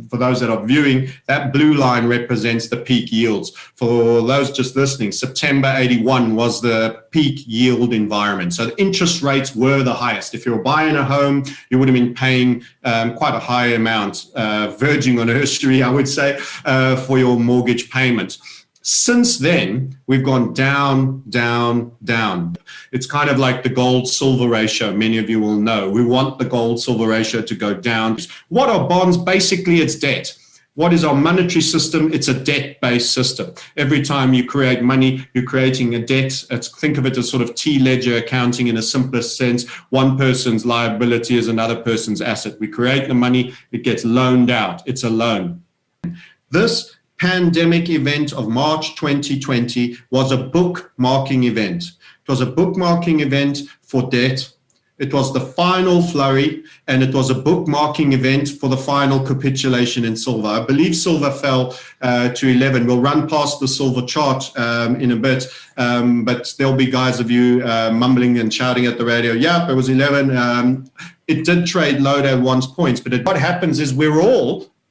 For those that are viewing, that blue line represents the peak yields. For those just listening, September 81 was the peak yield environment. So the interest rates were the highest. If you were buying a home, you would have been paying quite a high amount, verging on usury, I would say, for your mortgage payment. Since then, we've gone down, down, down. It's kind of like the gold-silver ratio. Many of you will know. We want the gold-silver ratio to go down. What are bonds? Basically, it's debt. What is our monetary system? It's a debt-based system. Every time you create money, you're creating a debt. Think of it as sort of T-ledger accounting in a simplest sense. One person's liability is another person's asset. We create the money, it gets loaned out. It's a loan. This pandemic event of March 2020 was a bookmarking event. It was a bookmarking event for debt. It was the final flurry, and it was a bookmarking event for the final capitulation in silver. I believe silver fell to 11. We'll run past the silver chart in a bit, but there'll be guys of you mumbling and shouting at the radio, yeah, it was 11. It did trade low at one point, but what happens is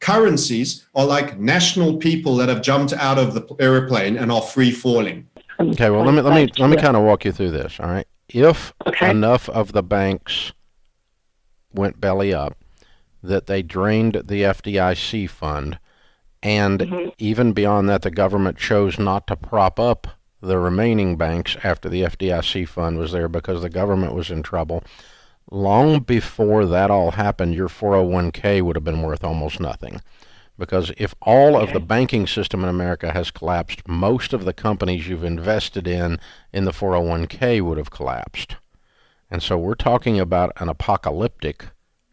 currencies are like national people that have jumped out of the airplane and are free falling. Okay, well, let me kind of walk you through this, all right? If enough of the banks went belly up, that they drained the FDIC fund, and even beyond that, the government chose not to prop up the remaining banks after the FDIC fund was there because the government was in trouble. Long before that all happened, your 401k would have been worth almost nothing. Because if all of the banking system in America has collapsed, most of the companies you've invested in the 401k would have collapsed. And so we're talking about an apocalyptic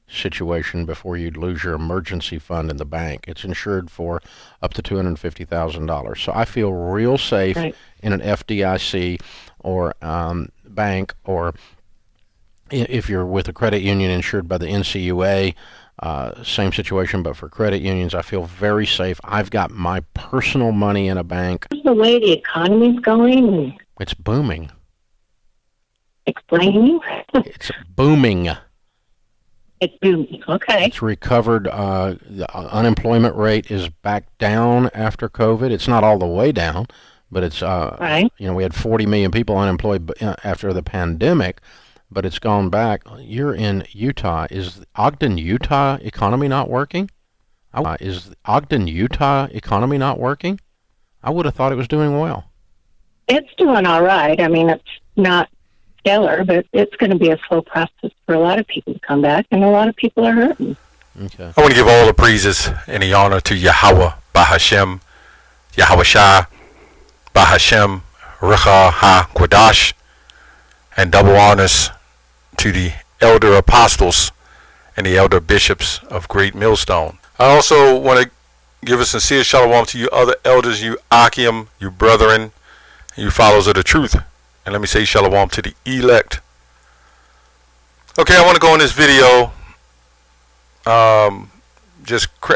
situation before you'd lose your emergency fund in the bank. It's insured for up to $250,000. So I feel real safe in an FDIC or bank, or if you're with a credit union insured by the NCUA, same situation, but for credit unions, I feel very safe. I've got my personal money in a bank. The way the economy's going? It's booming. Explain? It's booming. It's booming. Okay. It's recovered. The unemployment rate is back down after COVID. It's not all the way down, but it's, we had 40 million people unemployed after the pandemic. But it's gone back. You're in Utah. Is Ogden, Utah economy not working? Is Ogden, Utah economy not working? I would have thought it was doing well. It's doing all right. I mean, it's not stellar, but it's going to be a slow process for a lot of people to come back, and a lot of people are hurting. Okay. I want to give all the praises and the honor to Yahweh, Bahashem, Yahweh Shah, Bahashem, Ruach HaKodesh, and double honors to the elder apostles and the elder bishops of Great Millstone. I also want to give a sincere shalom to you other elders, you Akim, you brethren, you followers of the truth. And let me say shalom to the elect. Okay, I want to go in this video. I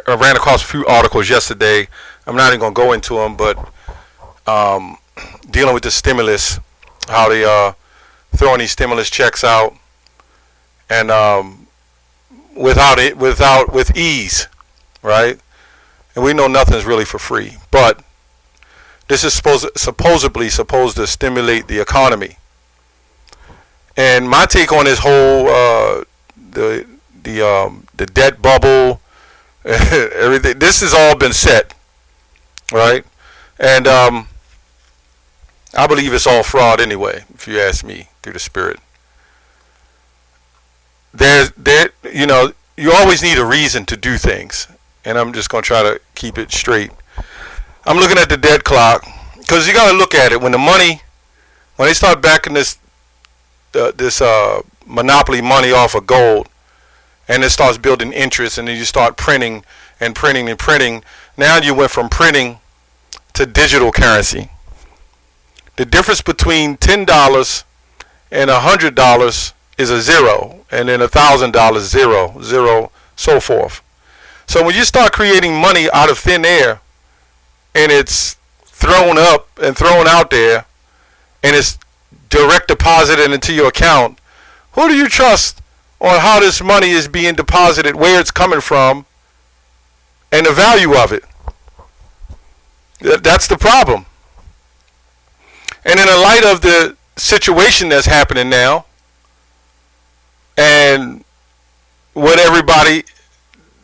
ran across a few articles yesterday. I'm not even going to go into them, but dealing with the stimulus, how they throwing these stimulus checks out, and with ease, right? And we know nothing's really for free, but this is supposedly supposed to stimulate the economy. And my take on this whole the debt bubble, everything, this has all been set, right? And I believe it's all fraud anyway, if you ask me, through the Spirit. You always need a reason to do things, and I'm just going to try to keep it straight. I'm looking at the debt clock, because you got to look at it. When they start backing this monopoly money off of gold, and it starts building interest, and then you start printing and printing and printing. Now you went from printing to digital currency. The difference between $10 and $100 is a zero, and then $1,000 zero, so forth. So when you start creating money out of thin air, and it's thrown up and thrown out there, and it's direct deposited into your account, who do you trust on how this money is being deposited, where it's coming from, and the value of it? That's the problem. And in the light of the situation that's happening now, and what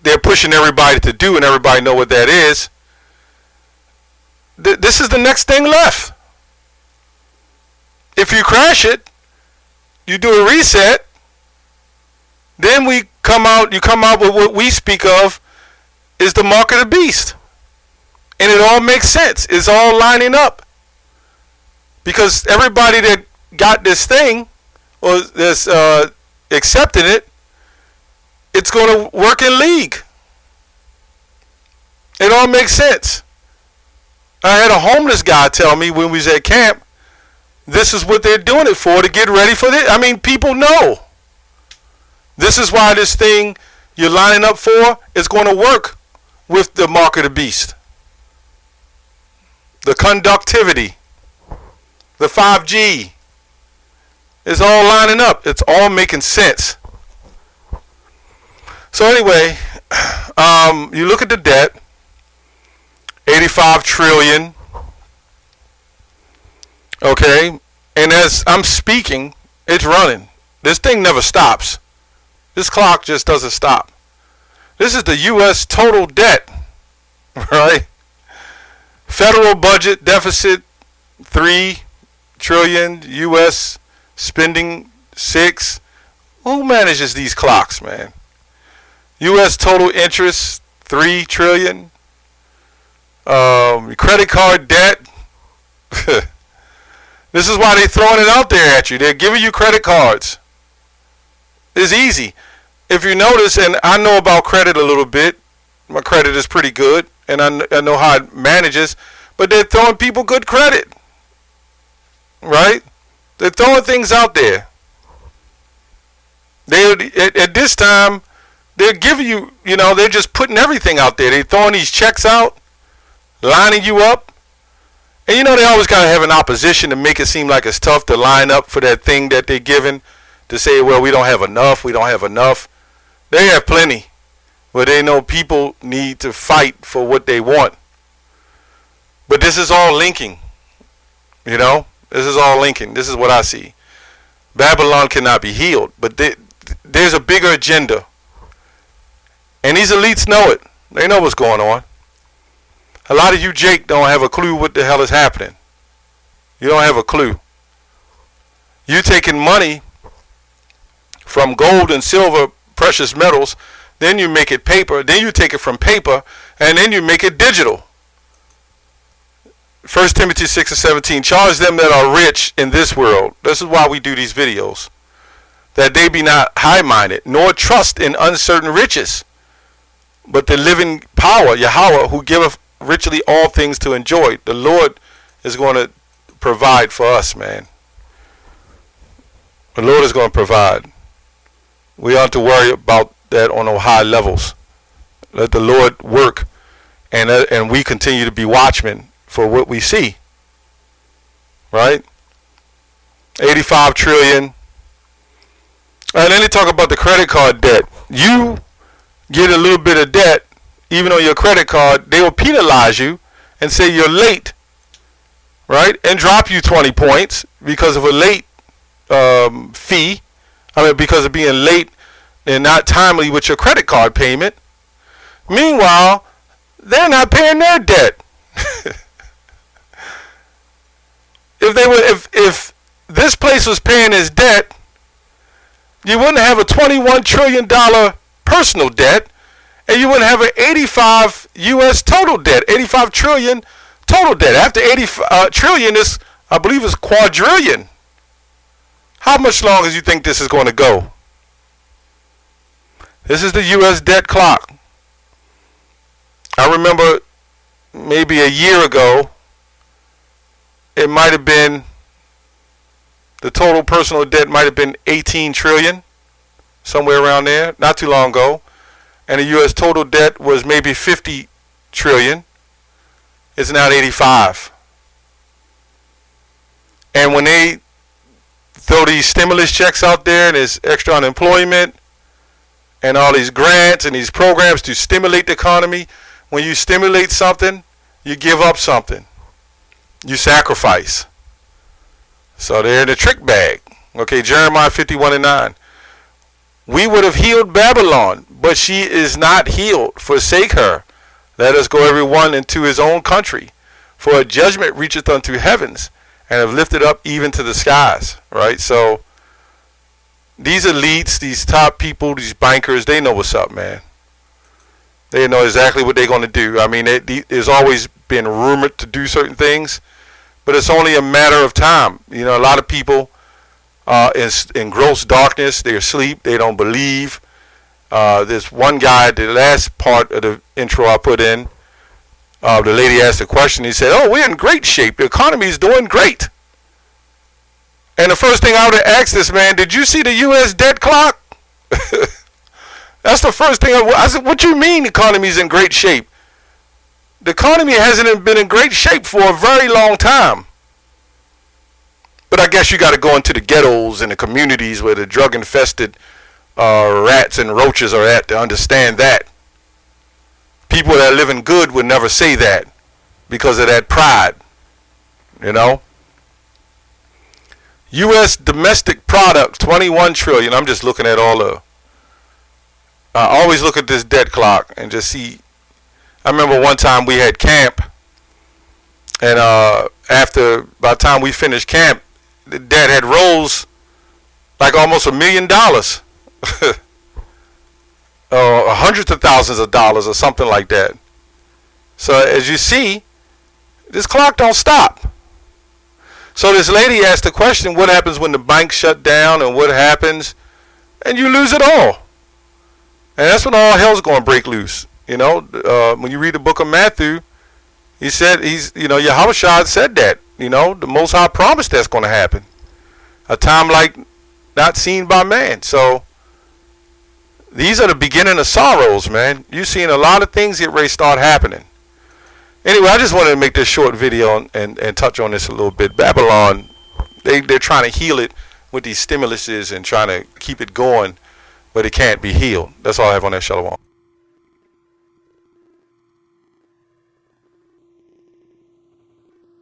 they're pushing everybody to do, and everybody know what that is, this is the next thing left. If you crash it, you do a reset, then you come out with what we speak of is the mark of the beast. And it all makes sense. It's all lining up. Because everybody that got this thing, or that's accepting it, it's going to work in league. It all makes sense. I had a homeless guy tell me when we was at camp, this is what they're doing it for, to get ready for this. I mean, people know. This is why this thing you're lining up for is going to work with the mark of the beast. The conductivity, the 5G, is all lining up. It's all making sense. So anyway, you look at the debt, 85 trillion. Okay, and as I'm speaking, it's running. This thing never stops. This clock just doesn't stop. This is the U.S. total debt, right? Federal budget deficit, 3 trillion. U.S. spending, 6. Who manages these clocks, man? U.S. total interest, 3 trillion. Credit card debt. This is why they're throwing it out there at you. They're giving you credit cards. It's easy. If you notice, and I know about credit a little bit, my credit is pretty good, and I know how it manages, but they're throwing people good credit, right? They're throwing things out there. At this time, they're giving you, they're just putting everything out there. They're throwing these checks out, lining you up. And they always got to have an opposition to make it seem like it's tough to line up for that thing that they're giving, to say, well, we don't have enough, we don't have enough. They have plenty. But they know people need to fight for what they want. But this is all linking. This is all linking. This is what I see. Babylon cannot be healed, but there's a bigger agenda. And these elites know it. They know what's going on. A lot of you, Jake, don't have a clue what the hell is happening. You don't have a clue. You're taking money from gold and silver, precious metals, then you make it paper, then you take it from paper, and then you make it digital. 1 Timothy 6:17, charge them that are rich in this world. This is why we do these videos. That they be not high-minded, nor trust in uncertain riches, but the living power, Yahweh, who giveth richly all things to enjoy. The Lord is going to provide for us, man. The Lord is going to provide. We don't have to worry about that on the high levels. Let the Lord work, and we continue to be watchmen for what we see. Right? 85 trillion. And then they talk about the credit card debt. You get a little bit of debt, even on your credit card, they will penalize you and say you're late, right? And drop you 20 points because of a late fee. Because of being late and not timely with your credit card payment. Meanwhile, they're not paying their debt. If this place was paying its debt, you wouldn't have a $21 trillion personal debt, and you wouldn't have an 85 U.S. total debt, 85 trillion total debt. After 80 trillion is, I believe, is quadrillion. How much longer do you think this is going to go? This is the U.S. debt clock. I remember maybe a year ago, it might have been, the total personal debt might have been 18 trillion, somewhere around there, not too long ago. And the U.S. total debt was maybe 50 trillion. It's now 85. And when they throw these stimulus checks out there and there's extra unemployment and all these grants and these programs to stimulate the economy. When you stimulate something, you give up something. You sacrifice. So they're in the trick bag. Okay, Jeremiah 51:9. We would have healed Babylon, but she is not healed. Forsake her. Let us go every one into his own country. For a judgment reacheth unto heavens, and have lifted up even to the skies. Right? So these elites, these top people, these bankers, they know what's up, man. They know exactly what they're going to do. I mean, there's always been rumored to do certain things, but it's only a matter of time. You know, a lot of people in gross darkness, they're asleep, they don't believe. There's one guy, the last part of the intro I put in, the lady asked a question. He said, oh, we're in great shape. The economy is doing great. And the first thing I would have asked this man, did you see the U.S. debt clock? That's the first thing I said, what do you mean the economy is in great shape? The economy hasn't been in great shape for a very long time. But I guess you got to go into the ghettos and the communities where the drug-infested rats and roaches are at to understand that. People that are living good would never say that because of that pride, you know. U.S. domestic product, 21 trillion. I'm just looking at all the. I always look at this debt clock and just see. I remember one time we had camp, and by the time we finished camp, the debt had rose like almost $1 million. Hundreds of thousands of dollars or something like that. So as you see, this clock don't stop. So this lady asked the question, what happens when the bank shut down and what happens? And you lose it all. And that's when all hell's going to break loose. You know, when you read the book of Matthew, he said, Yahushua said that, you know, the Most High promised that's going to happen. A time like not seen by man. So these are the beginning of sorrows, man. You've seen a lot of things get ready to start happening. Anyway, I just wanted to make this short video and touch on this a little bit. Babylon, they're trying to heal it with these stimuluses and trying to keep it going, but it can't be healed. That's all I have on that. Shalom.